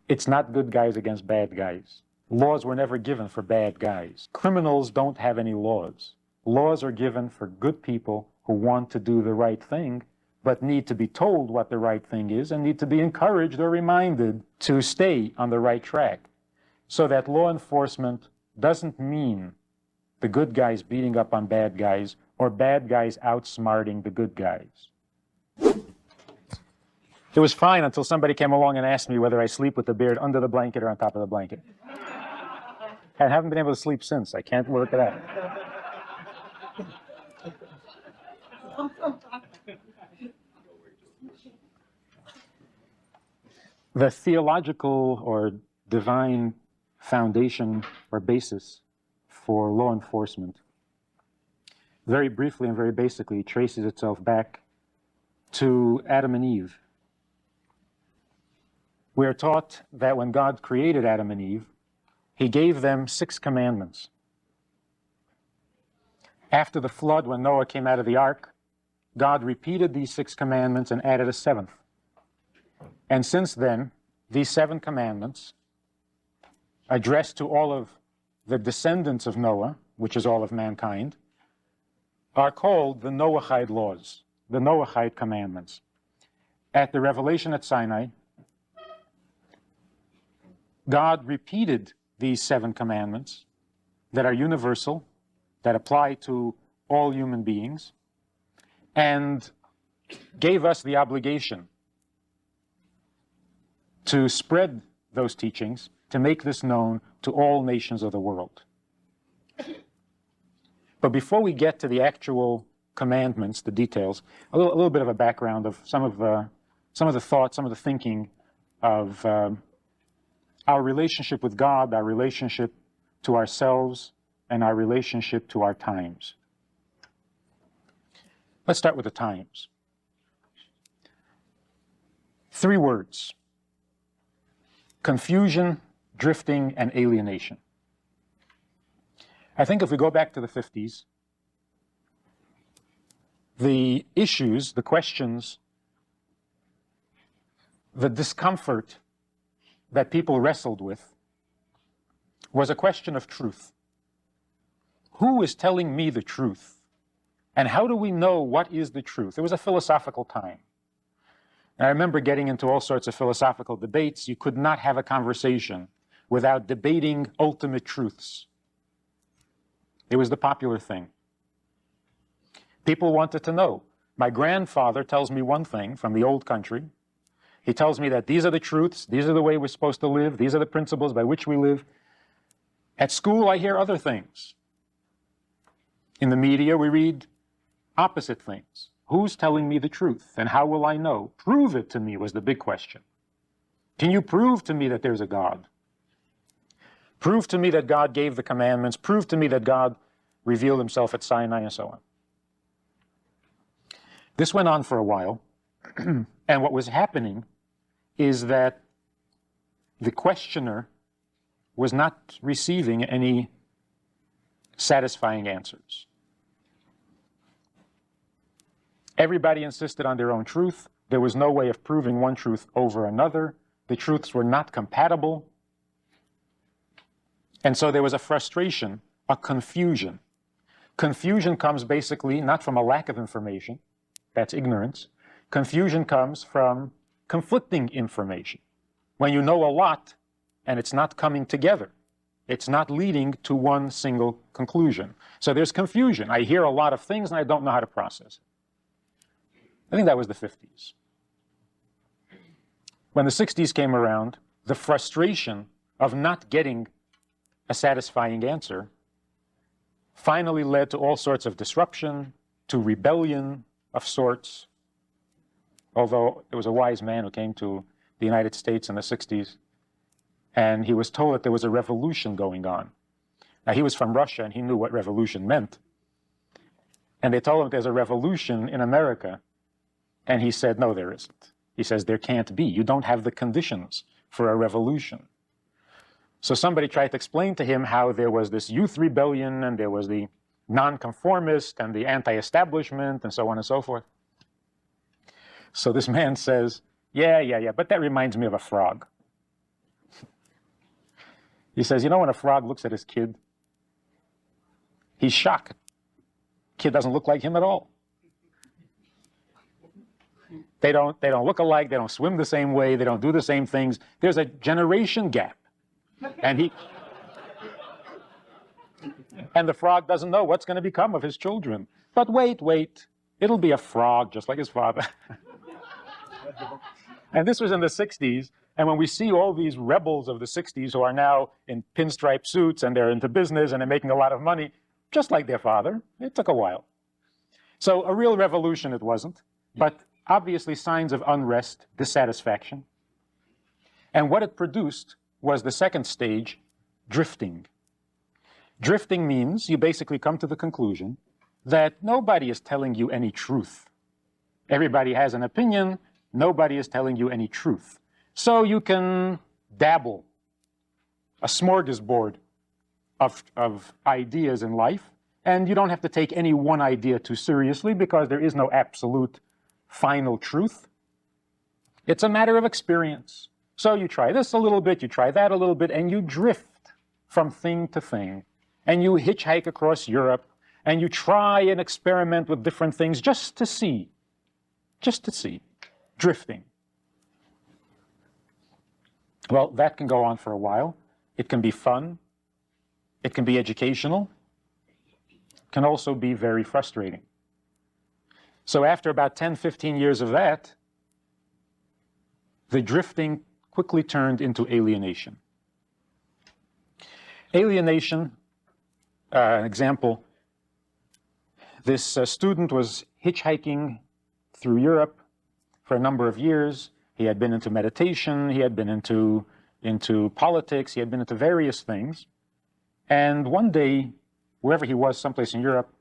It's not good guys against bad guys. Laws were never given for bad guys. Criminals don't have any laws. Laws are given for good people who want to do the right thing, but need to be told what the right thing is and need to be encouraged or reminded to stay on the right track. So that law enforcement doesn't mean the good guys beating up on bad guys or bad guys outsmarting the good guys. It was fine until somebody came along and asked me whether I sleep with the beard under the blanket or on top of the blanket. I haven't been able to sleep since. I can't work it out. The theological or divine foundation or basis for law enforcement, very briefly and very basically, traces itself back to Adam and Eve. We are taught that when God created Adam and Eve, he gave them 6 commandments. After the flood, when Noah came out of the ark, God repeated these 6 commandments and added a 7th. And since then, these 7 commandments, addressed to all of the descendants of Noah, which is all of mankind, are called the Noahide laws, the Noahide commandments. At the revelation at Sinai, God repeated these 7 commandments that are universal, that apply to all human beings, and gave us the obligation to spread those teachings, to make this known to all nations of the world. But before we get to the actual commandments, the details, a little bit of a background of some of the thoughts, some of the thinking of our relationship with God, our relationship to ourselves, and our relationship to our times. Let's start with the times. 3 words: confusion, drifting, and alienation. I think if we go back to the 50s, the issues, the questions, the discomfort that people wrestled with was a question of truth. Who is telling me the truth? And how do we know what is the truth? It was a philosophical time. And I remember getting into all sorts of philosophical debates. You could not have a conversation without debating ultimate truths. It was the popular thing. People wanted to know. My grandfather tells me one thing from the old country. He tells me that these are the truths, these are the way we're supposed to live, these are the principles by which we live. At school, I hear other things. In the media, we read opposite things. Who's telling me the truth, and how will I know? Prove it to me was the big question. Can you prove to me that there's a God? Prove to me that God gave the commandments. Prove to me that God revealed himself at Sinai, and so on. This went on for a while, and what was happening is that the questioner was not receiving any satisfying answers. Everybody insisted on their own truth. There was no way of proving one truth over another. The truths were not compatible. And so there was a frustration, a confusion. Confusion comes basically not from a lack of information, that's ignorance. Confusion comes from conflicting information. When you know a lot and it's not coming together, it's not leading to one single conclusion. So there's confusion. I hear a lot of things and I don't know how to process it. I think that was the 50s. When the 60s came around, the frustration of not getting a satisfying answer finally led to all sorts of disruption, to rebellion of sorts. Although there was a wise man who came to the United States in the 60s, and he was told that there was a revolution going on. Now, he was from Russia, and he knew what revolution meant. And they told him there's a revolution in America. And he said, no, there isn't. He says, there can't be. You don't have the conditions for a revolution. So somebody tried to explain to him how there was this youth rebellion, and there was the nonconformist and the anti-establishment, and so on and so forth. So this man says, yeah, but that reminds me of a frog. He says, you know, when a frog looks at his kid, he's shocked. Kid doesn't look like him at all. They don't look alike. They don't swim the same way. They don't do the same things. There's a generation gap. And the frog doesn't know what's going to become of his children. But wait. It'll be a frog just like his father. And this was in the 60s. And when we see all these rebels of the 60s who are now in pinstripe suits and they're into business and they're making a lot of money, just like their father, it took a while. So a real revolution it wasn't, but obviously signs of unrest, dissatisfaction. And what it produced was the second stage, drifting. Drifting means you basically come to the conclusion that nobody is telling you any truth. Everybody has an opinion, nobody is telling you any truth. So you can dabble, a smorgasbord of ideas in life, and you don't have to take any one idea too seriously because there is no absolute final truth. It's a matter of experience. So you try this a little bit, you try that a little bit, and you drift from thing to thing. And you hitchhike across Europe, and you try and experiment with different things just to see, drifting. Well, that can go on for a while. It can be fun. It can be educational. It can also be very frustrating. So after about 10, 15 years of that, the drifting quickly turned into alienation. Alienation, an example, this student was hitchhiking through Europe for a number of years. He had been into meditation, he had been into politics, he had been into various things. And one day, wherever he was, someplace in Europe,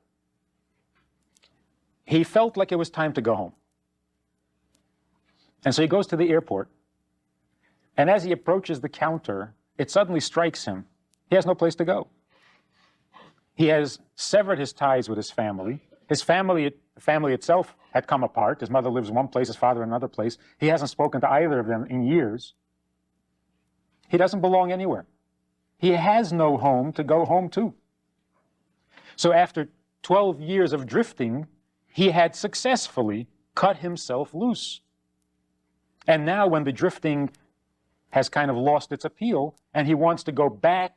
he felt like it was time to go home. And so he goes to the airport. And as he approaches the counter, it suddenly strikes him. He has no place to go. He has severed his ties with his family. His family itself had come apart. His mother lives in one place, his father in another place. He hasn't spoken to either of them in years. He doesn't belong anywhere. He has no home to go home to. So after 12 years of drifting, he had successfully cut himself loose. And now when the drifting has kind of lost its appeal and he wants to go back,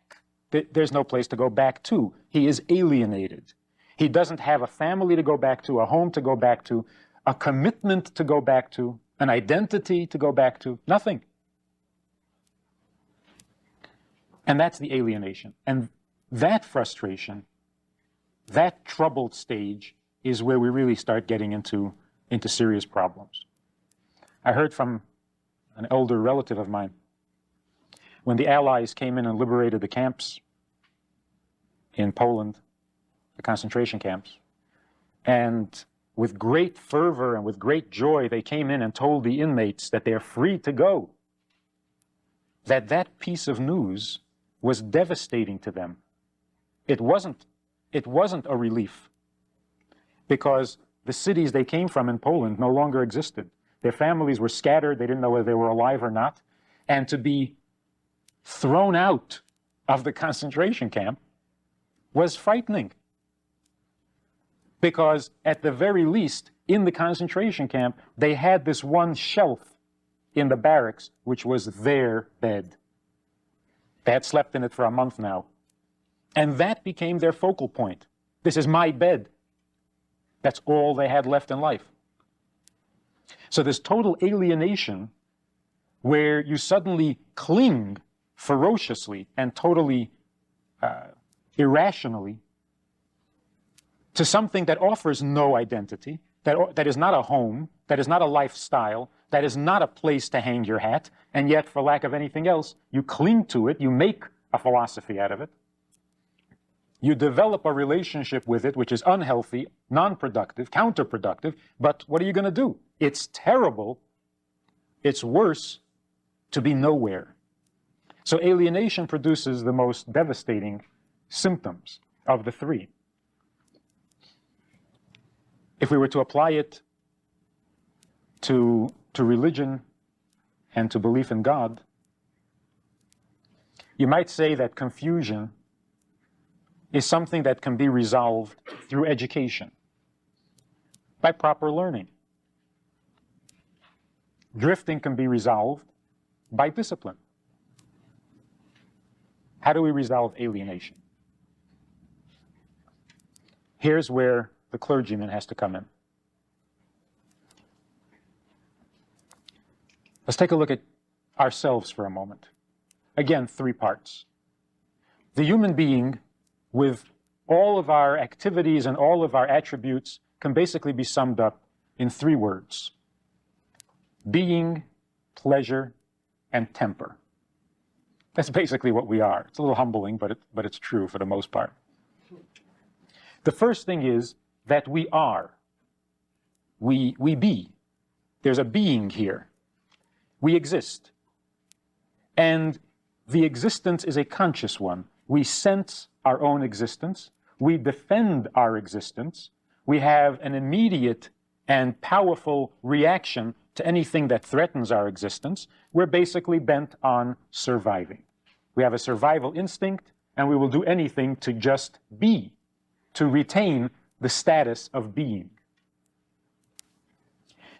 there's no place to go back to. He is alienated. He doesn't have a family to go back to, a home to go back to, a commitment to go back to, an identity to go back to, nothing. And that's the alienation. And that frustration, that troubled stage is where we really start getting into serious problems. I heard from an older relative of mine, when the Allies came in and liberated the camps in Poland, the concentration camps, and with great fervor and with great joy, they came in and told the inmates that they're free to go. That piece of news was devastating to them. It wasn't a relief, because the cities they came from in Poland no longer existed. Their families were scattered, they didn't know whether they were alive or not, and to be thrown out of the concentration camp was frightening. Because at the very least, in the concentration camp, they had this one shelf in the barracks, which was their bed. They had slept in it for a month now. And that became their focal point. This is my bed. That's all they had left in life. So this total alienation, where you suddenly cling ferociously and totally irrationally to something that offers no identity, that is not a home, that is not a lifestyle, that is not a place to hang your hat, and yet, for lack of anything else, you cling to it, you make a philosophy out of it, you develop a relationship with it which is unhealthy, non-productive, counterproductive, but what are you going to do? It's terrible, it's worse to be nowhere. So alienation produces the most devastating symptoms of the three. If we were to apply it to religion and to belief in God, You might say that confusion is something that can be resolved through education, by proper learning. Drifting can be resolved by discipline. How do we resolve alienation? Here's where the clergyman has to come in. Let's take a look at ourselves for a moment. Again, 3 parts. The human being, with all of our activities and all of our attributes, can basically be summed up in 3 words: being, pleasure, and temper. That's basically what we are. It's a little humbling, but it's true for the most part. The first thing is that we are. We be. There's a being here. We exist. And the existence is a conscious one. We sense our own existence. We defend our existence. We have an immediate and powerful reaction to anything that threatens our existence. We're basically bent on surviving. We have a survival instinct, and we will do anything to just be, to retain the status of being.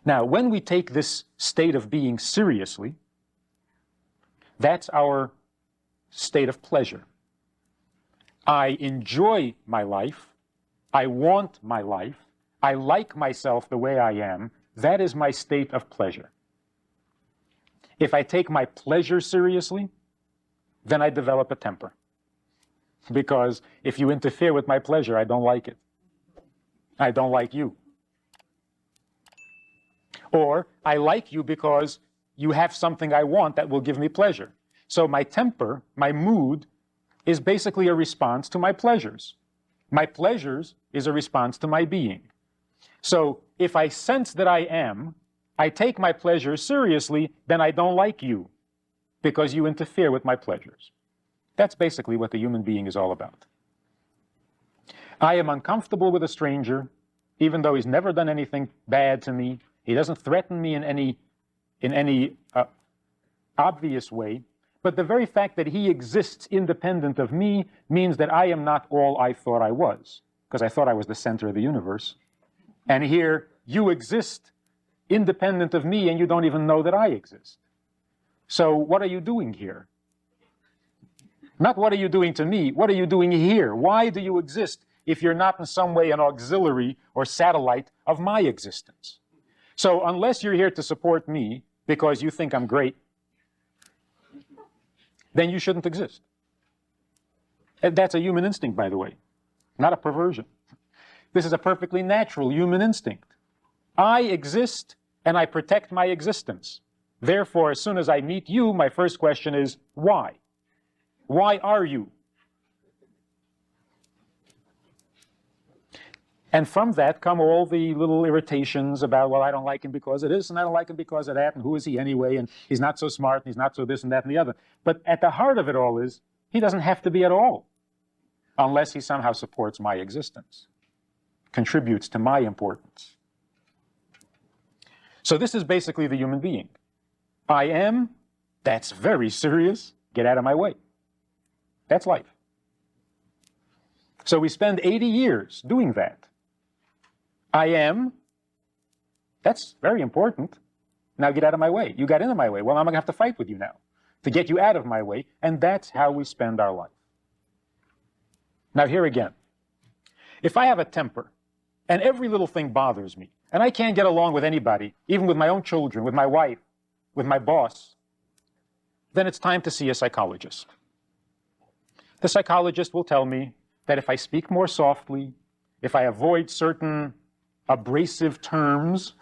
Now, when we take this state of being seriously, that's our state of pleasure. I enjoy my life. I want my life. I like myself the way I am. That is my state of pleasure. If I take my pleasure seriously, then I develop a temper. Because if you interfere with my pleasure, I don't like it. I don't like you. Or I like you because you have something I want that will give me pleasure. So my temper, my mood, is basically a response to my pleasures. My pleasures is a response to my being. So if I sense that I am, I take my pleasures seriously, then I don't like you because you interfere with my pleasures. That's basically what the human being is all about. I am uncomfortable with a stranger, even though he's never done anything bad to me. He doesn't threaten me in any obvious way. But the very fact that he exists independent of me means that I am not all I thought I was, because I thought I was the center of the universe. And here, you exist independent of me, and you don't even know that I exist. So what are you doing here? Not what are you doing to me, what are you doing here? Why do you exist if you're not in some way an auxiliary or satellite of my existence? So unless you're here to support me because you think I'm great, then you shouldn't exist. And that's a human instinct, by the way, not a perversion. This is a perfectly natural human instinct. I exist and I protect my existence. Therefore, as soon as I meet you, my first question is, why? Why are you? And from that come all the little irritations about, well, I don't like him because of this, and I don't like him because of that, and who is he anyway, and he's not so smart, and he's not so this and that and the other. But at the heart of it all is, he doesn't have to be at all, unless he somehow supports my existence, contributes to my importance. So this is basically the human being. I am, that's very serious, get out of my way. That's life. So we spend 80 years doing that. I am, that's very important. Now get out of my way. You got into my way. Well, I'm going to have to fight with you now to get you out of my way. And that's how we spend our life. Now here again, if I have a temper and every little thing bothers me and I can't get along with anybody, even with my own children, with my wife, with my boss, then it's time to see a psychologist. The psychologist will tell me that if I speak more softly, if I avoid certain abrasive terms,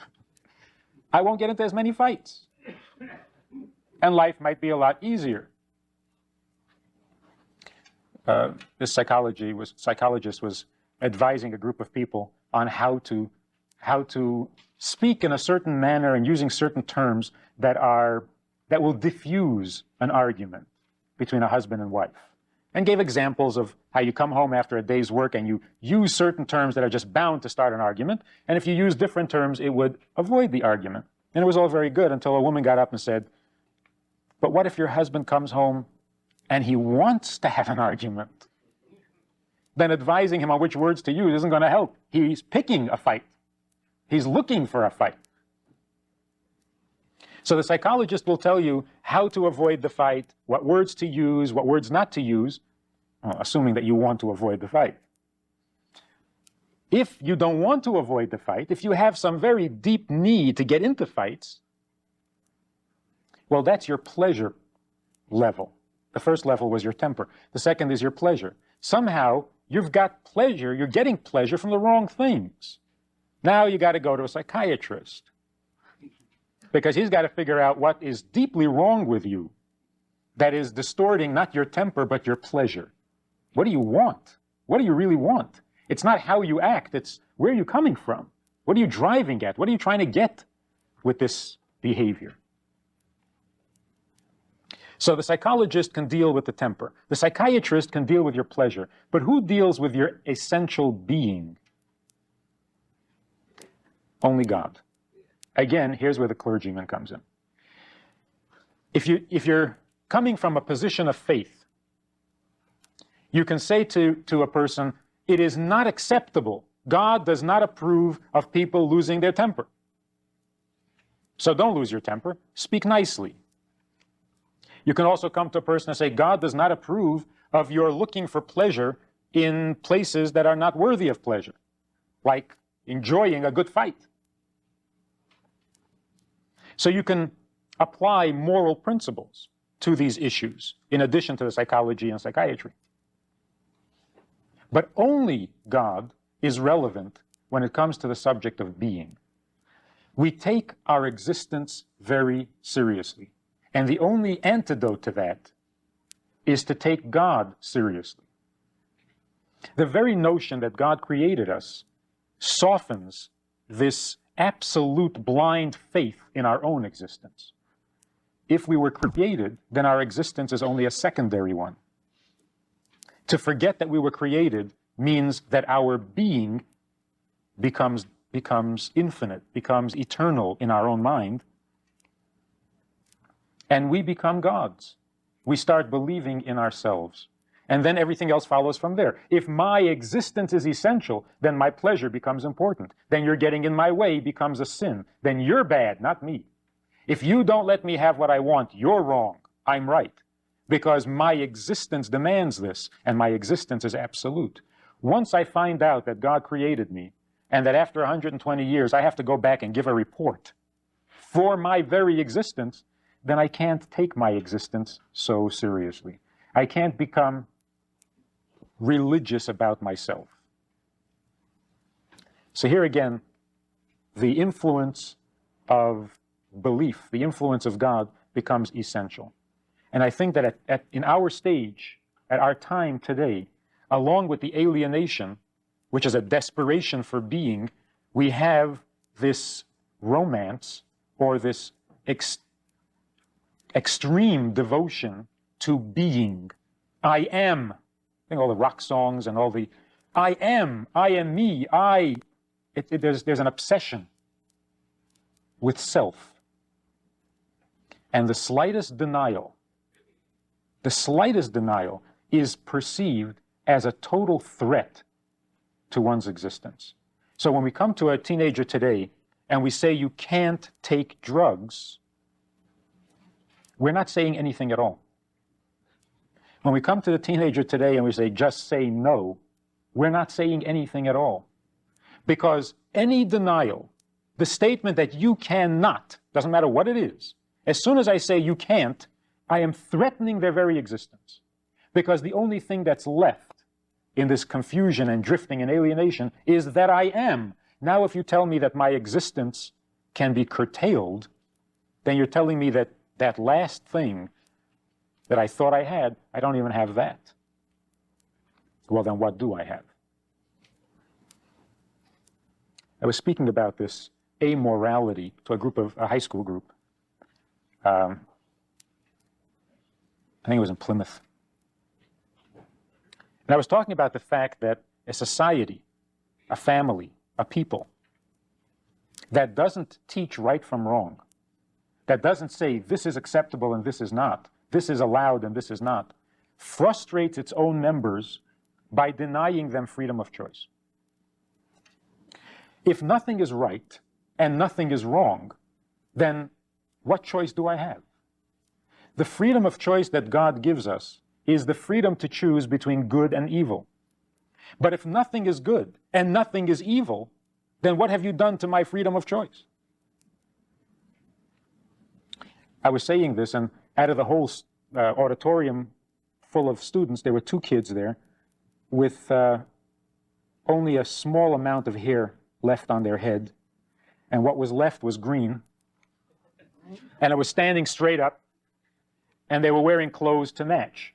I won't get into as many fights. And life might be a lot easier. This psychologist was advising a group of people on how to speak in a certain manner and using certain terms that will diffuse an argument between a husband and wife. And gave examples of how you come home after a day's work and you use certain terms that are just bound to start an argument. And if you use different terms, it would avoid the argument. And it was all very good until a woman got up and said, but what if your husband comes home and he wants to have an argument, then advising him on which words to use isn't going to help. He's picking a fight. He's looking for a fight. So the psychologist will tell you how to avoid the fight, what words to use, what words not to use, assuming that you want to avoid the fight. If you don't want to avoid the fight, if you have some very deep need to get into fights, well, that's your pleasure level. The first level was your temper. The second is your pleasure. Somehow, you've got pleasure, you're getting pleasure from the wrong things. Now you got to go to a psychiatrist, because he's got to figure out what is deeply wrong with you that is distorting not your temper, but your pleasure. What do you want? What do you really want? It's not how you act, it's where are you coming from? What are you driving at? What are you trying to get with this behavior? So the psychologist can deal with the temper. The psychiatrist can deal with your pleasure. But who deals with your essential being? Only God. Again, here's where the clergyman comes in. If you're coming from a position of faith, you can say to a person, it is not acceptable. God does not approve of people losing their temper. So don't lose your temper. Speak nicely. You can also come to a person and say, God does not approve of your looking for pleasure in places that are not worthy of pleasure, like enjoying a good fight. So you can apply moral principles to these issues, in addition to the psychology and psychiatry. But only God is relevant when it comes to the subject of being. We take our existence very seriously. And the only antidote to that is to take God seriously. The very notion that God created us softens this absolute blind faith in our own existence. If we were created, then our existence is only a secondary one. To forget that we were created means that our being becomes infinite, becomes eternal in our own mind, and we become gods. We start believing in ourselves. And then everything else follows from there. If my existence is essential, then my pleasure becomes important. Then you're getting in my way becomes a sin. Then you're bad, not me. If you don't let me have what I want, you're wrong. I'm right. Because my existence demands this, and my existence is absolute. Once I find out that God created me, and that after 120 years I have to go back and give a report for my very existence, then I can't take my existence so seriously. I can't become religious about myself. So here again, the influence of belief, the influence of God becomes essential. And I think that in our stage, at our time today, along with the alienation, which is a desperation for being, we have this romance or this extreme devotion to being. I am. I think all the rock songs and all the I am me, there's an obsession with self. And the slightest denial is perceived as a total threat to one's existence. So when we come to a teenager today and we say you can't take drugs, we're not saying anything at all. When we come to the teenager today and we say, just say no, we're not saying anything at all. Because any denial, the statement that you cannot, doesn't matter what it is, as soon as I say you can't, I am threatening their very existence. Because the only thing that's left in this confusion and drifting and alienation is that I am. Now if you tell me that my existence can be curtailed, then you're telling me that that last thing that I thought I had, I don't even have that. Well, then what do I have? I was speaking about this amorality to a high school group. I think it was in Plymouth. And I was talking about the fact that a society, a family, a people that doesn't teach right from wrong, that doesn't say this is acceptable and this is not, this is allowed and this is not, frustrates its own members by denying them freedom of choice. If nothing is right and nothing is wrong, then what choice do I have? The freedom of choice that God gives us is the freedom to choose between good and evil. But if nothing is good and nothing is evil, then what have you done to my freedom of choice? I was saying this, and out of the whole auditorium full of students, there were 2 kids there with only a small amount of hair left on their head, and what was left was green, and it was standing straight up, and they were wearing clothes to match.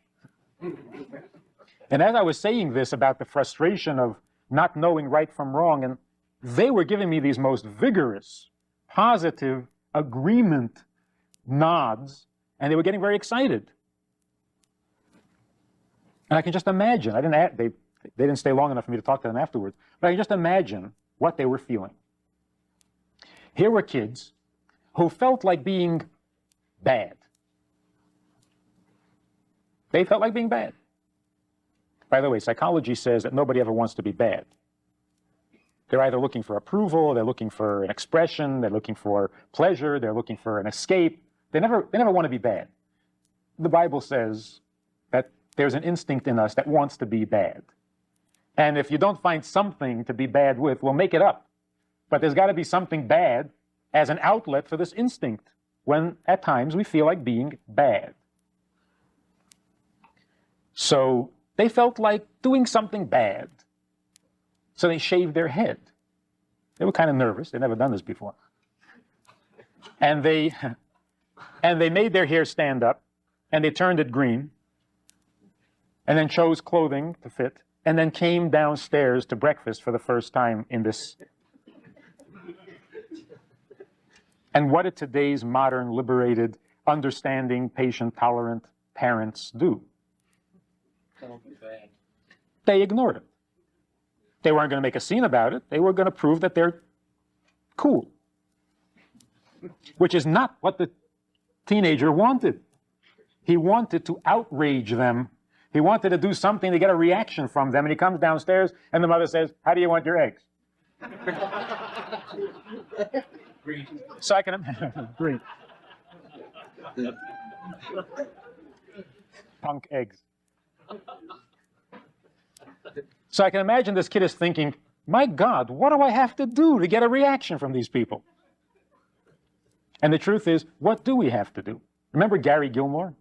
And as I was saying this about the frustration of not knowing right from wrong, and they were giving me these most vigorous, positive agreement nods, and they were getting very excited. And I can just imagine, they didn't stay long enough for me to talk to them afterwards, but I can just imagine what they were feeling. Here were kids who felt like being bad. They felt like being bad. By the way, psychology says that nobody ever wants to be bad. They're either looking for approval, they're looking for an expression, they're looking for pleasure, they're looking for an escape. They never want to be bad. The Bible says that there's an instinct in us that wants to be bad. And if you don't find something to be bad with, we'll make it up. But there's got to be something bad as an outlet for this instinct when at times we feel like being bad. So they felt like doing something bad. So they shaved their head. They were kind of nervous. They'd never done this before. And they made their hair stand up, and they turned it green, and then chose clothing to fit, and then came downstairs to breakfast for the first time in this. And what did today's modern, liberated, understanding, patient, tolerant parents do? They ignored it. They weren't going to make a scene about it. They were going to prove that they're cool, which is not what the teenager wanted. He wanted to outrage them. He wanted to do something to get a reaction from them. And he comes downstairs, and the mother says, "How do you want your eggs?" Green. So I can imagine. Green. Punk eggs. So I can imagine this kid is thinking, my God, what do I have to do to get a reaction from these people? And the truth is, what do we have to do? Remember Gary Gilmore?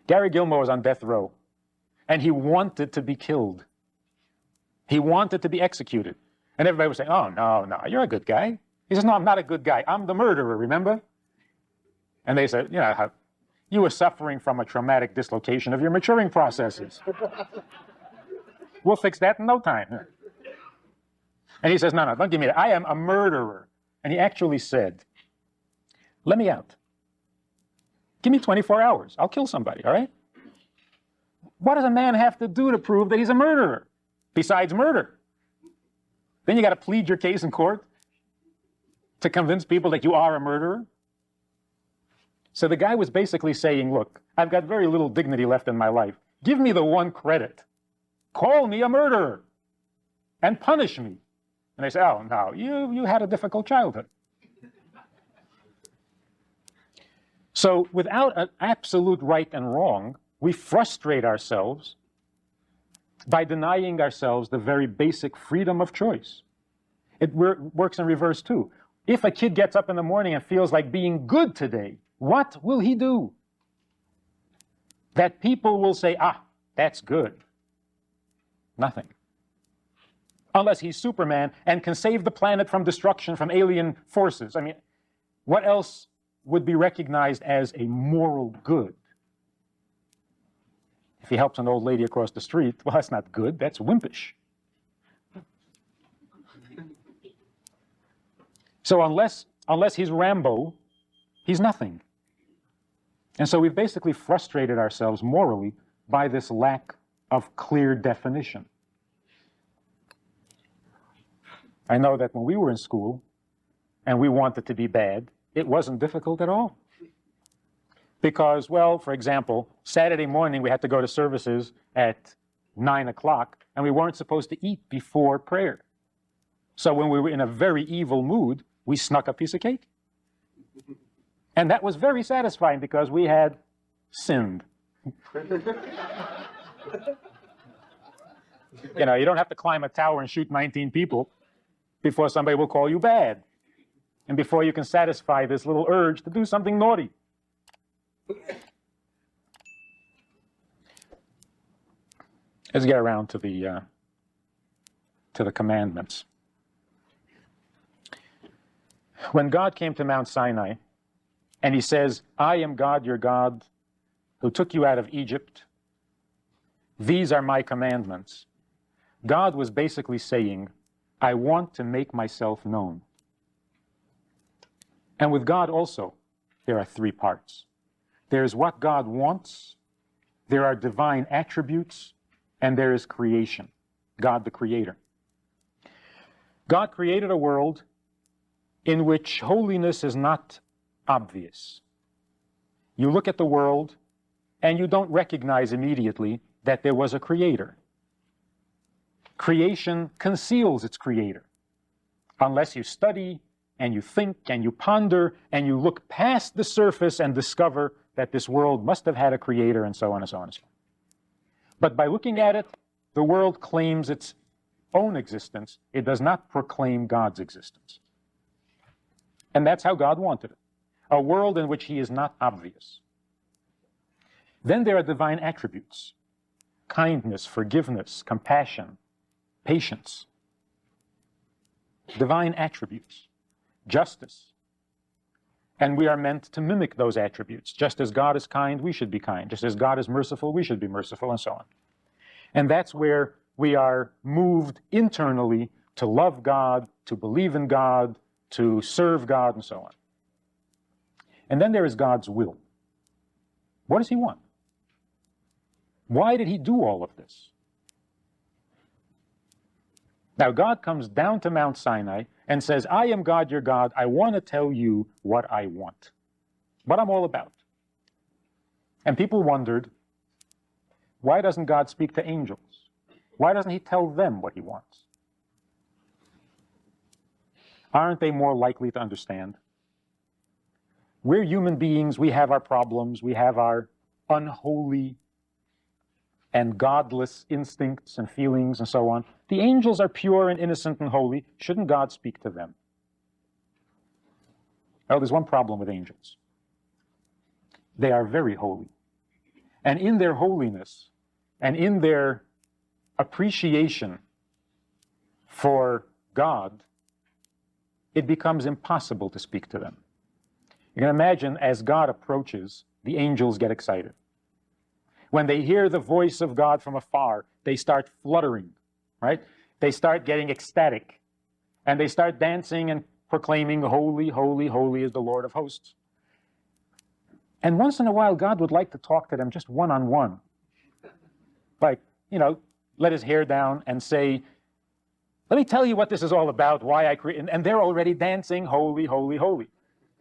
Gary Gilmore was on death row, and he wanted to be killed. He wanted to be executed. And everybody was saying, oh, no, you're a good guy. He says, no, I'm not a good guy. I'm the murderer, remember? And they said, you were suffering from a traumatic dislocation of your maturing processes. We'll fix that in no time. And he says, no, don't give me that. I am a murderer. And he actually said, let me out. Give me 24 hours. I'll kill somebody, all right? What does a man have to do to prove that he's a murderer besides murder? Then you got to plead your case in court to convince people that you are a murderer. So the guy was basically saying, look, I've got very little dignity left in my life. Give me the one credit. Call me a murderer and punish me. And they say, oh, no, you had a difficult childhood. So without an absolute right and wrong, we frustrate ourselves by denying ourselves the very basic freedom of choice. It works in reverse too. If a kid gets up in the morning and feels like being good today, what will he do? That people will say, that's good. Nothing. Unless he's Superman and can save the planet from destruction from alien forces. I mean, what else would be recognized as a moral good? If he helps an old lady across the street, well, that's not good, that's wimpish. So unless he's Rambo, he's nothing. And so we've basically frustrated ourselves morally by this lack of clear definition. I know that when we were in school and we wanted to be bad, it wasn't difficult at all. Because, well, for example, Saturday morning we had to go to services at 9 o'clock, and we weren't supposed to eat before prayer. So when we were in a very evil mood, we snuck a piece of cake. And that was very satisfying because we had sinned. You know, you don't have to climb a tower and shoot 19 people before somebody will call you bad, and before you can satisfy this little urge to do something naughty. Let's get around to the commandments. When God came to Mount Sinai, and he says, I am God, your God, who took you out of Egypt. These are my commandments. God was basically saying, I want to make myself known. And with God also, there are three parts. There's what God wants, there are divine attributes, and there is creation, God the Creator. God created a world in which holiness is not obvious. You look at the world and you don't recognize immediately that there was a creator. Creation conceals its creator. Unless you study and you think and you ponder and you look past the surface and discover that this world must have had a creator, and so on and so on and so on. But by looking at it, the world claims its own existence. It does not proclaim God's existence. And that's how God wanted it. A world in which he is not obvious. Then there are divine attributes. Kindness, forgiveness, compassion, patience. Divine attributes. Justice. And we are meant to mimic those attributes. Just as God is kind, we should be kind. Just as God is merciful, we should be merciful, and so on. And that's where we are moved internally to love God, to believe in God, to serve God, and so on. And then there is God's will. What does he want? Why did he do all of this? Now, God comes down to Mount Sinai and says, I am God, your God. I want to tell you what I want, what I'm all about. And people wondered, why doesn't God speak to angels? Why doesn't he tell them what he wants? Aren't they more likely to understand? We're human beings. We have our problems. We have our unholy and godless instincts and feelings and so on. The angels are pure and innocent and holy. Shouldn't God speak to them? Well, there's one problem with angels. They are very holy. And in their holiness and in their appreciation for God, it becomes impossible to speak to them. You can imagine as God approaches, the angels get excited. When they hear the voice of God from afar, they start fluttering, right? They start getting ecstatic. And they start dancing and proclaiming, holy, holy, holy is the Lord of hosts. And once in a while, God would like to talk to them just one-on-one. Like, you know, let his hair down and say, let me tell you what this is all about, why I created, and they're already dancing, holy, holy, holy.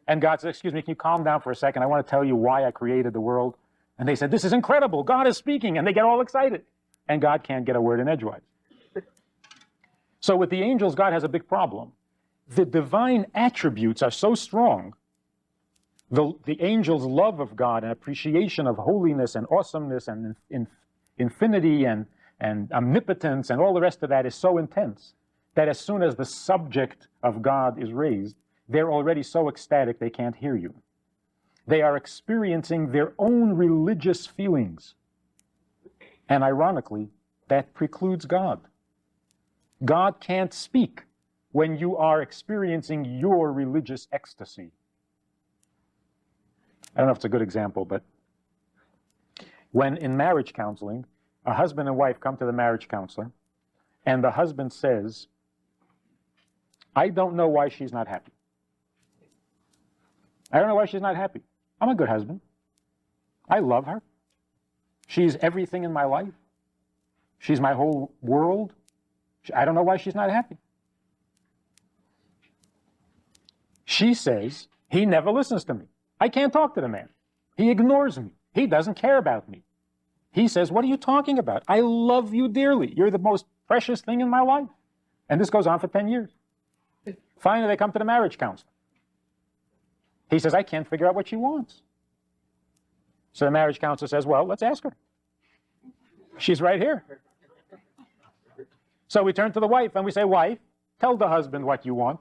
And God says, excuse me, can you calm down for a second? I want to tell you why I created the world. And they said, this is incredible. God is speaking. And they get all excited. And God can't get a word in edgewise. So with the angels, God has a big problem. The divine attributes are so strong. The angels' love of God and appreciation of holiness and awesomeness and infinity and omnipotence and all the rest of that is so intense that as soon as the subject of God is raised, they're already so ecstatic they can't hear you. They are experiencing their own religious feelings. And ironically, that precludes God. God can't speak when you are experiencing your religious ecstasy. I don't know if it's a good example, but when in marriage counseling, a husband and wife come to the marriage counselor, and the husband says, I don't know why she's not happy. I don't know why she's not happy. I'm a good husband. I love her. She's everything in my life. She's my whole world. I don't know why she's not happy. She says, he never listens to me. I can't talk to the man. He ignores me. He doesn't care about me. He says, what are you talking about? I love you dearly. You're the most precious thing in my life. And this goes on for 10 years. Finally, they come to the marriage counselor. He says, I can't figure out what she wants. So the marriage counselor says, well, let's ask her. She's right here. So we turn to the wife and we say, wife, tell the husband what you want.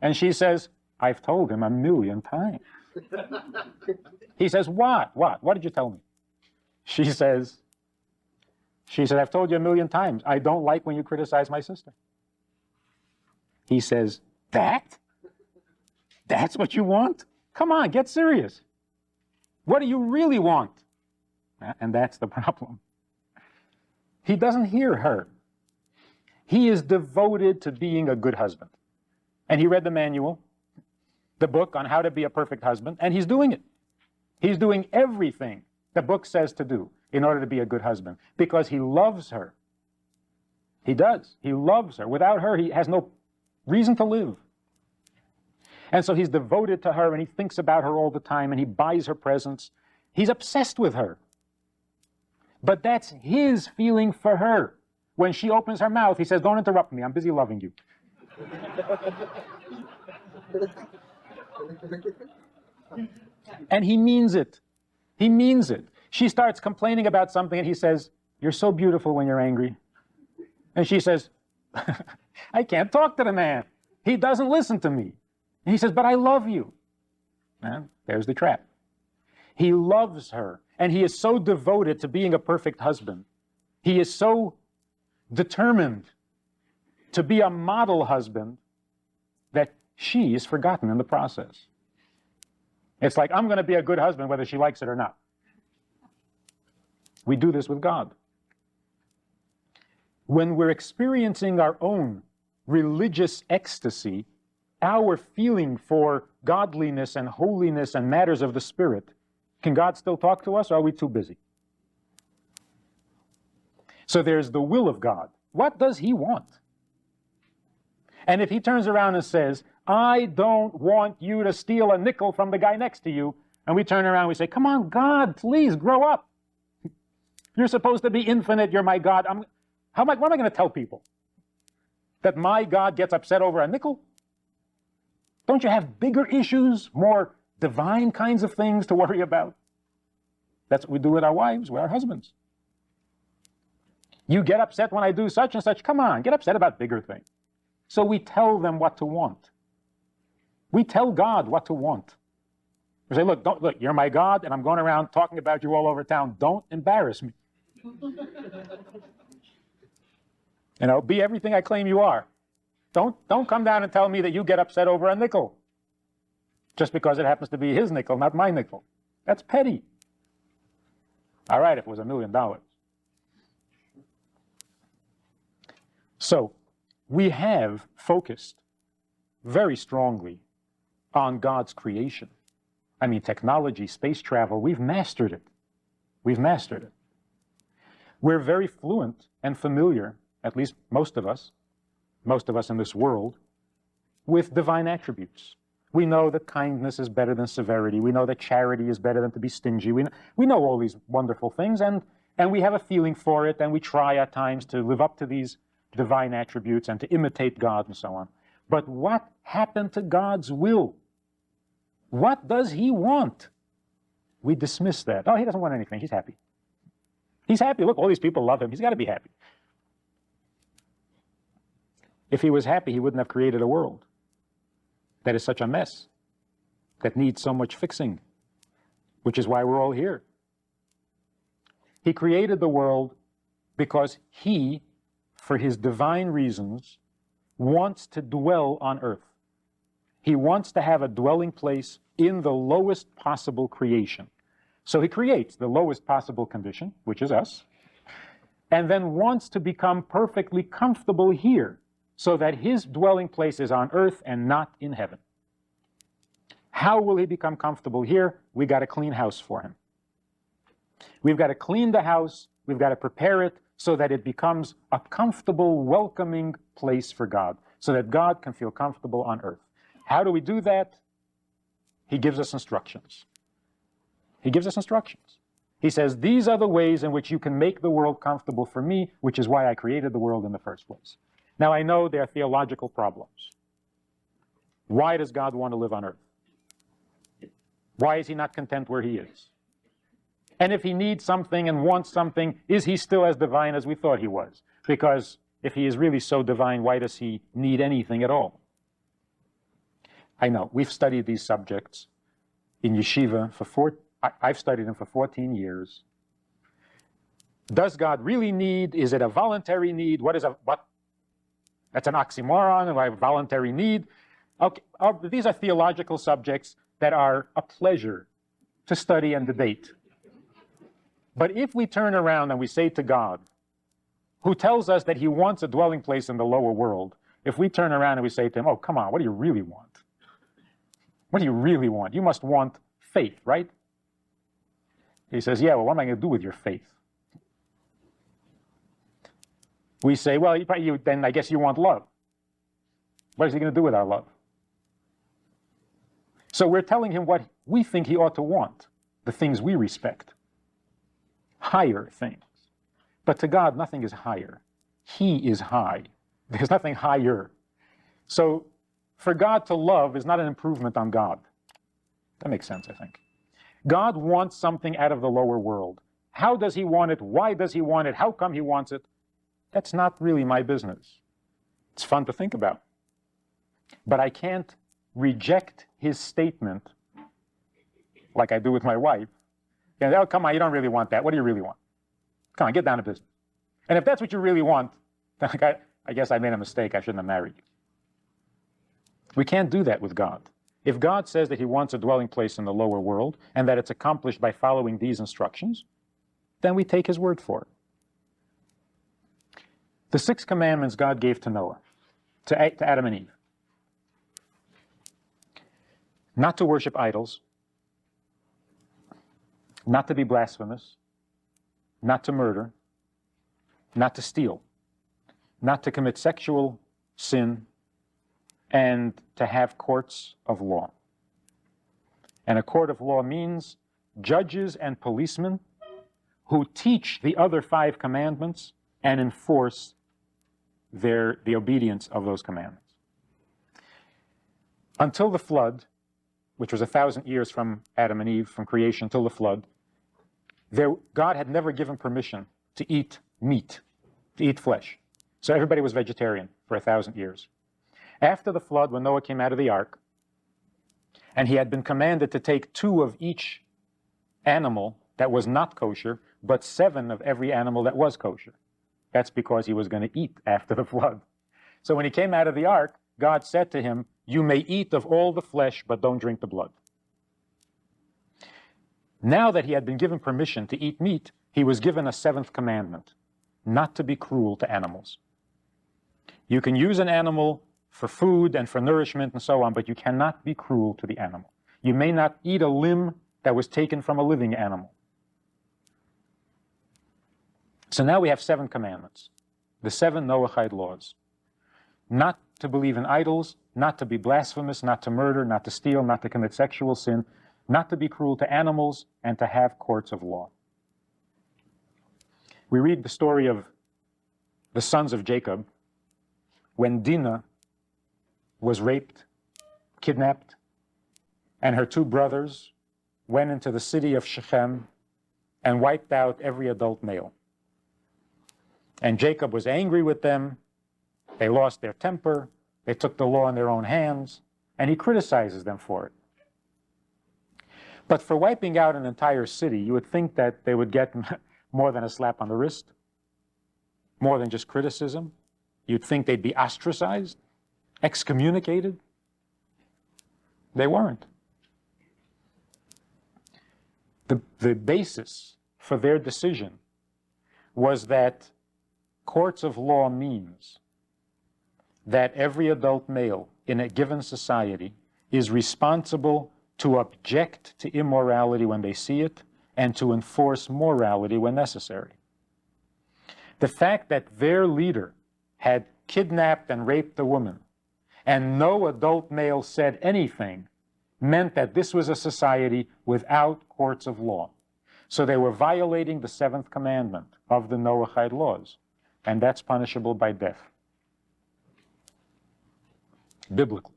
And she says, I've told him 1,000,000 times. He says, what? What did you tell me? She says, I've told you 1,000,000 times. I don't like when you criticize my sister. He says, that's what you want? Come on, get serious. What do you really want? And that's the problem. He doesn't hear her. He is devoted to being a good husband. And he read the manual, the book on how to be a perfect husband, and he's doing it. He's doing everything the book says to do in order to be a good husband, because he loves her. He does. He loves her. Without her, he has no reason to live. And so he's devoted to her, and he thinks about her all the time, and he buys her presents. He's obsessed with her. But that's his feeling for her. When she opens her mouth, he says, don't interrupt me. I'm busy loving you. And he means it. He means it. She starts complaining about something, and he says, you're so beautiful when you're angry. And she says, I can't talk to the man. He doesn't listen to me. And he says, but I love you. And there's the trap. He loves her, and he is so devoted to being a perfect husband. He is so determined to be a model husband that she is forgotten in the process. It's like, I'm going to be a good husband whether she likes it or not. We do this with God. When we're experiencing our own religious ecstasy, our feeling for godliness and holiness and matters of the Spirit, can God still talk to us, or are we too busy? So there's the will of God. What does he want? And if he turns around and says, I don't want you to steal a nickel from the guy next to you, and we turn around and we say, come on, God, please grow up. You're supposed to be infinite. You're my God. What am I going to tell people? That my God gets upset over a nickel? Don't you have bigger issues, more divine kinds of things to worry about? That's what we do with our wives, with our husbands. You get upset when I do such and such. Come on, get upset about bigger things. So we tell them what to want. We tell God what to want. We say, look, you're my God, and I'm going around talking about you all over town. Don't embarrass me. Be everything I claim you are. Don't come down and tell me that you get upset over a nickel just because it happens to be his nickel, not my nickel. That's petty. All right, if it was $1 million. So we have focused very strongly on God's creation. I mean, technology, space travel, we've mastered it. We've mastered it. We're very fluent and familiar, at least most of us in this world, with divine attributes. We know that kindness is better than severity. We know that charity is better than to be stingy. We know all these wonderful things, and we have a feeling for it, and we try at times to live up to these divine attributes and to imitate God and so on. But what happened to God's will? What does he want? We dismiss that. Oh, he doesn't want anything. He's happy. He's happy. Look, all these people love him. He's got to be happy. If he was happy, he wouldn't have created a world that is such a mess, that needs so much fixing, which is why we're all here. He created the world because he, for his divine reasons, wants to dwell on earth. He wants to have a dwelling place in the lowest possible creation. So he creates the lowest possible condition, which is us, and then wants to become perfectly comfortable here, so that his dwelling place is on earth and not in heaven. How will he become comfortable here? We got to clean house for him. We've got to clean the house, we've got to prepare it so that it becomes a comfortable, welcoming place for God, so that God can feel comfortable on earth. How do we do that? He gives us instructions. He gives us instructions. He says, these are the ways in which you can make the world comfortable for me, which is why I created the world in the first place. Now, I know there are theological problems. Why does God want to live on earth? Why is he not content where he is? And if he needs something and wants something, is he still as divine as we thought he was? Because if he is really so divine, why does he need anything at all? I know, we've studied these subjects in yeshiva I've studied them for 14 years. Does God really need? Is it a voluntary need? What? That's an oxymoron, a voluntary need. Okay, these are theological subjects that are a pleasure to study and debate. But if we turn around and we say to God, who tells us that he wants a dwelling place in the lower world, if we turn around and we say to him, oh, come on, what do you really want? What do you really want? You must want faith, right? He says, yeah, well, what am I going to do with your faith? We say, well, then I guess you want love. What is he going to do with our love? So we're telling him what we think he ought to want, the things we respect, higher things. But to God, nothing is higher. He is high. There's nothing higher. So for God to love is not an improvement on God. That makes sense, I think. God wants something out of the lower world. How does he want it? Why does he want it? How come he wants it? That's not really my business. It's fun to think about. But I can't reject his statement like I do with my wife. Oh, come on, you don't really want that. What do you really want? Come on, get down to business. And if that's what you really want, then I guess I made a mistake. I shouldn't have married you. We can't do that with God. If God says that he wants a dwelling place in the lower world and that it's accomplished by following these instructions, then we take his word for it. The 6 commandments God gave to Noah, to Adam and Eve. Not to worship idols, not to be blasphemous, not to murder, not to steal, not to commit sexual sin, and to have courts of law. And a court of law means judges and policemen who teach the other 5 commandments and enforce the obedience of those commandments. Until the flood, which was 1,000 years from Adam and Eve, from creation till the flood, God had never given permission to eat meat, to eat flesh. So everybody was vegetarian for 1,000 years. After the flood, when Noah came out of the ark, and he had been commanded to take 2 of each animal that was not kosher, but 7 of every animal that was kosher. That's because he was going to eat after the flood. So when he came out of the ark, God said to him, you may eat of all the flesh, but don't drink the blood. Now that he had been given permission to eat meat, he was given a 7th commandment, not to be cruel to animals. You can use an animal for food and for nourishment and so on, but you cannot be cruel to the animal. You may not eat a limb that was taken from a living animal. So now we have 7 commandments, the 7 Noahide laws. Not to believe in idols, not to be blasphemous, not to murder, not to steal, not to commit sexual sin, not to be cruel to animals, and to have courts of law. We read the story of the sons of Jacob when Dinah was raped, kidnapped, and her 2 brothers went into the city of Shechem and wiped out every adult male. And Jacob was angry with them. They lost their temper. They took the law in their own hands, and he criticizes them for it. But for wiping out an entire city, you would think that they would get more than a slap on the wrist, more than just criticism. You'd think they'd be ostracized, excommunicated. They weren't. The basis for their decision was that courts of law means that every adult male in a given society is responsible to object to immorality when they see it and to enforce morality when necessary. The fact that their leader had kidnapped and raped a woman and no adult male said anything meant that this was a society without courts of law. So they were violating the seventh commandment of the Noahide laws, and that's punishable by death, biblically.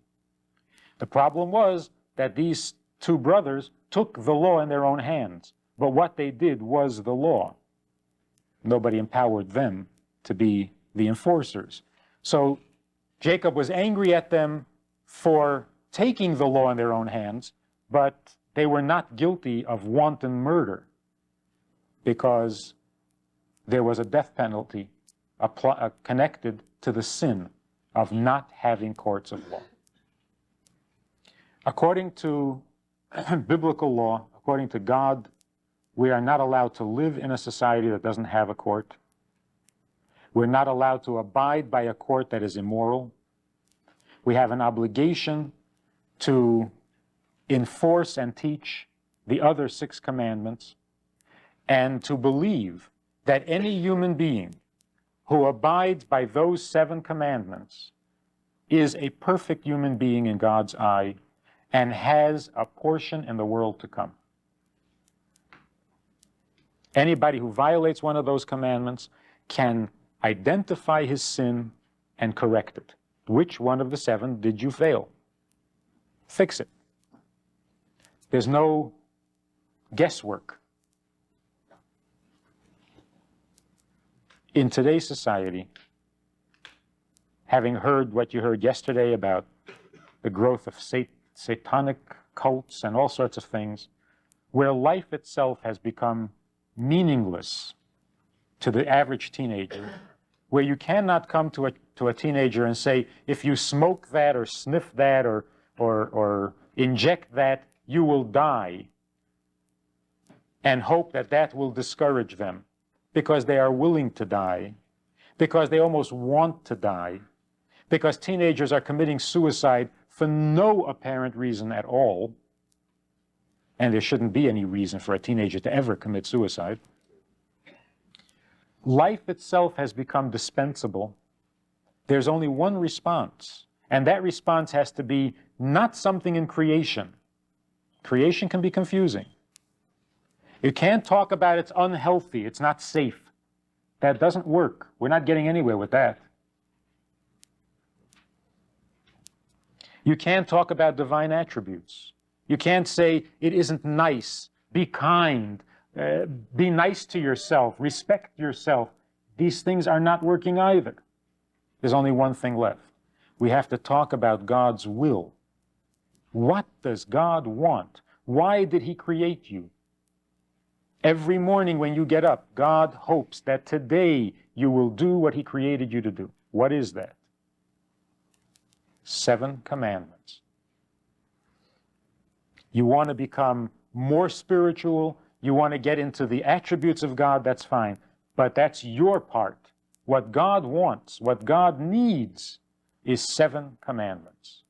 The problem was that these two brothers took the law in their own hands, but what they did was the law. Nobody empowered them to be the enforcers. So Jacob was angry at them for taking the law in their own hands, but they were not guilty of wanton murder because there was a death penalty connected to the sin of not having courts of law. According to biblical law, according to God, we are not allowed to live in a society that doesn't have a court. We're not allowed to abide by a court that is immoral. We have an obligation to enforce and teach the other 6 commandments, and to believe that any human being who abides by those 7 commandments is a perfect human being in God's eye and has a portion in the world to come. Anybody who violates one of those commandments can identify his sin and correct it. Which one of the 7 did you fail? Fix it. There's no guesswork. In today's society, having heard what you heard yesterday about the growth of satanic cults and all sorts of things, where life itself has become meaningless to the average teenager, where you cannot come to a teenager and say, if you smoke that or sniff that or inject that, you will die, and hope that that will discourage them because they are willing to die, because they almost want to die, because teenagers are committing suicide for no apparent reason at all, and there shouldn't be any reason for a teenager to ever commit suicide. Life itself has become dispensable. There's only one response, and that response has to be not something in creation. Creation can be confusing. You can't talk about it's unhealthy, it's not safe. That doesn't work. We're not getting anywhere with that. You can't talk about divine attributes. You can't say it isn't nice, be kind, be nice to yourself, respect yourself. These things are not working either. There's only one thing left. We have to talk about God's will. What does God want? Why did He create you? Every morning when you get up, God hopes that today you will do what He created you to do. What is that? 7 commandments. You want to become more spiritual, you want to get into the attributes of God, that's fine. But that's your part. What God wants, what God needs, is 7 commandments.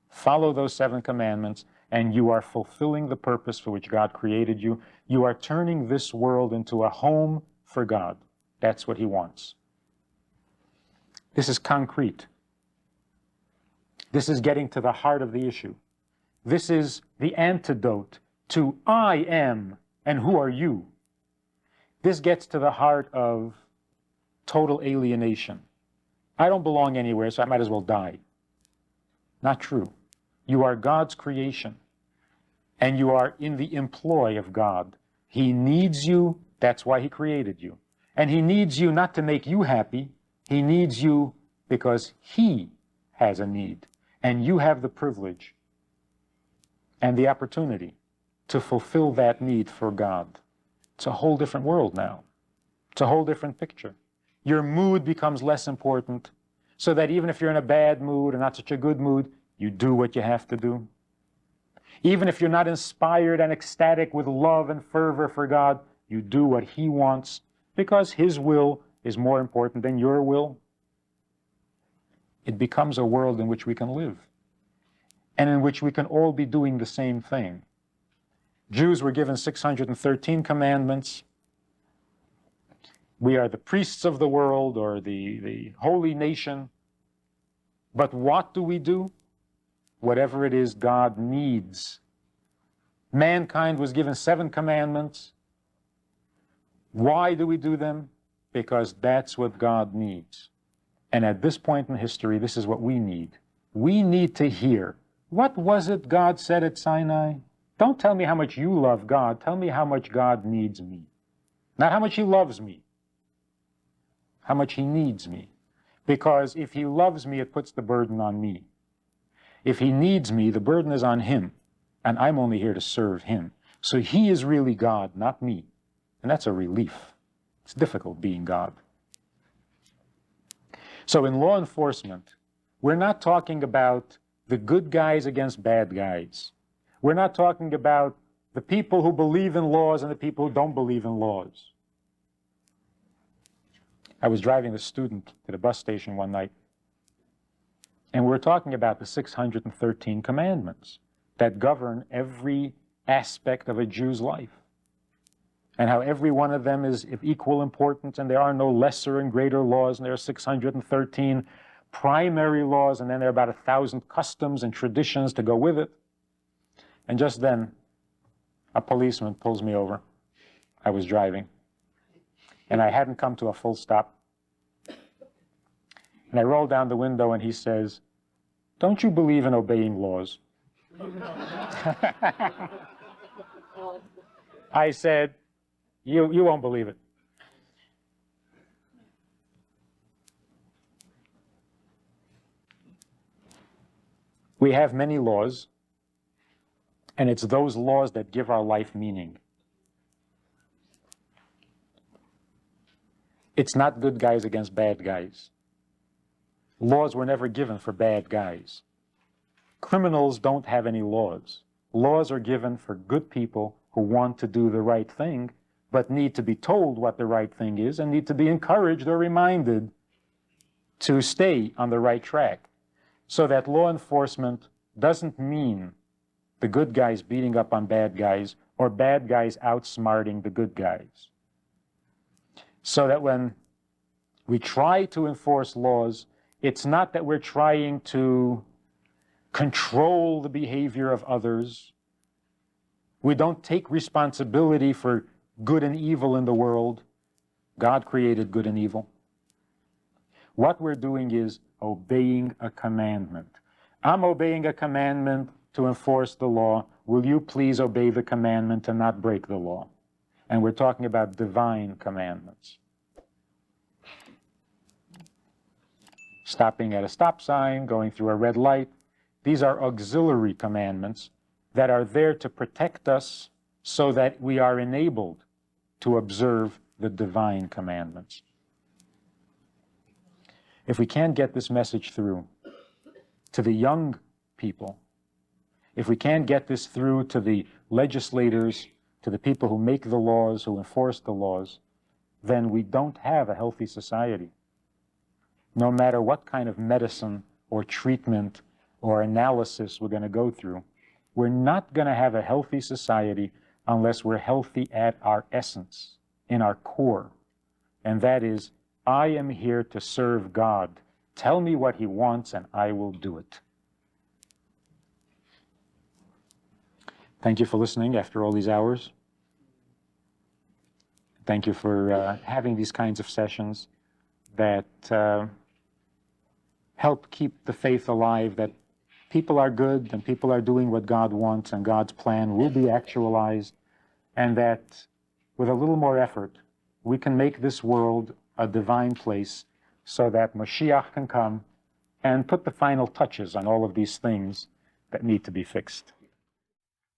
Follow those 7 commandments, and you are fulfilling the purpose for which God created you. You are turning this world into a home for God. That's what He wants. This is concrete. This is getting to the heart of the issue. This is the antidote to I am and who are you. This gets to the heart of total alienation. I don't belong anywhere, so I might as well die. Not true. You are God's creation, and you are in the employ of God. He needs you, that's why He created you. And He needs you not to make you happy, He needs you because He has a need. And you have the privilege and the opportunity to fulfill that need for God. It's a whole different world now. It's a whole different picture. Your mood becomes less important, so that even if you're in a bad mood or not such a good mood, you do what you have to do. Even if you're not inspired and ecstatic with love and fervor for God, you do what He wants, because His will is more important than your will. It becomes a world in which we can live, and in which we can all be doing the same thing. Jews were given 613 commandments. We are the priests of the world, or the holy nation. But what do? whatever it is God needs. Mankind was given 7 commandments. Why do we do them? Because that's what God needs. And at this point in history, this is what we need. We need to hear, what was it God said at Sinai? Don't tell me how much you love God. Tell me how much God needs me. Not how much he loves me. How much he needs me. Because if he loves me, it puts the burden on me. If he needs me, the burden is on him. And I'm only here to serve him. So he is really God, not me. And that's a relief. It's difficult being God. So in law enforcement, we're not talking about the good guys against bad guys. We're not talking about the people who believe in laws and the people who don't believe in laws. I was driving a student to the bus station one night, and we were talking about the 613 commandments that govern every aspect of a Jew's life, and how every one of them is of equal importance, and there are no lesser and greater laws, and there are 613 primary laws, and then there are about 1,000 customs and traditions to go with it. And just then, a policeman pulls me over. I was driving, and I hadn't come to a full stop. And I roll down the window, and he says, "Don't you believe in obeying laws?" I said, you won't believe it. We have many laws, and it's those laws that give our life meaning. It's not good guys against bad guys. Laws were never given for bad guys. Criminals don't have any laws. Laws are given for good people who want to do the right thing, but need to be told what the right thing is and need to be encouraged or reminded to stay on the right track. So that law enforcement doesn't mean the good guys beating up on bad guys or bad guys outsmarting the good guys. So that when we try to enforce laws, it's not that we're trying to control the behavior of others. We don't take responsibility for good and evil in the world. God created good and evil. What we're doing is obeying a commandment. I'm obeying a commandment to enforce the law. Will you please obey the commandment and not break the law? And we're talking about divine commandments. Stopping at a stop sign, going through a red light. These are auxiliary commandments that are there to protect us so that we are enabled to observe the divine commandments. If we can't get this message through to the young people, if we can't get this through to the legislators, to the people who make the laws, who enforce the laws, then we don't have a healthy society. No matter what kind of medicine or treatment or analysis we're going to go through, we're not going to have a healthy society unless we're healthy at our essence, in our core. And that is, I am here to serve God. Tell me what he wants and I will do it. Thank you for listening after all these hours. Thank you for having these kinds of sessions that help keep the faith alive, that people are good and people are doing what God wants and God's plan will be actualized, and that with a little more effort, we can make this world a divine place so that Mashiach can come and put the final touches on all of these things that need to be fixed.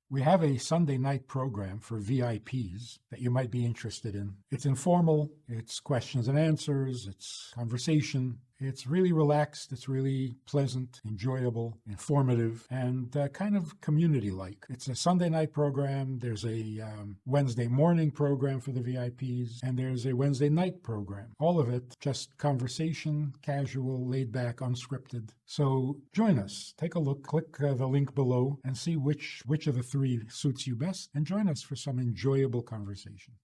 We have a Sunday night program for VIPs that you might be interested in. It's informal, it's questions and answers, it's conversation. It's really relaxed, it's really pleasant, enjoyable, informative, and kind of community-like. It's a Sunday night program, there's a Wednesday morning program for the VIPs, and there's a Wednesday night program. All of it just conversation, casual, laid-back, unscripted. So join us, take a look, click the link below, and see which of the three suits you best, and join us for some enjoyable conversation.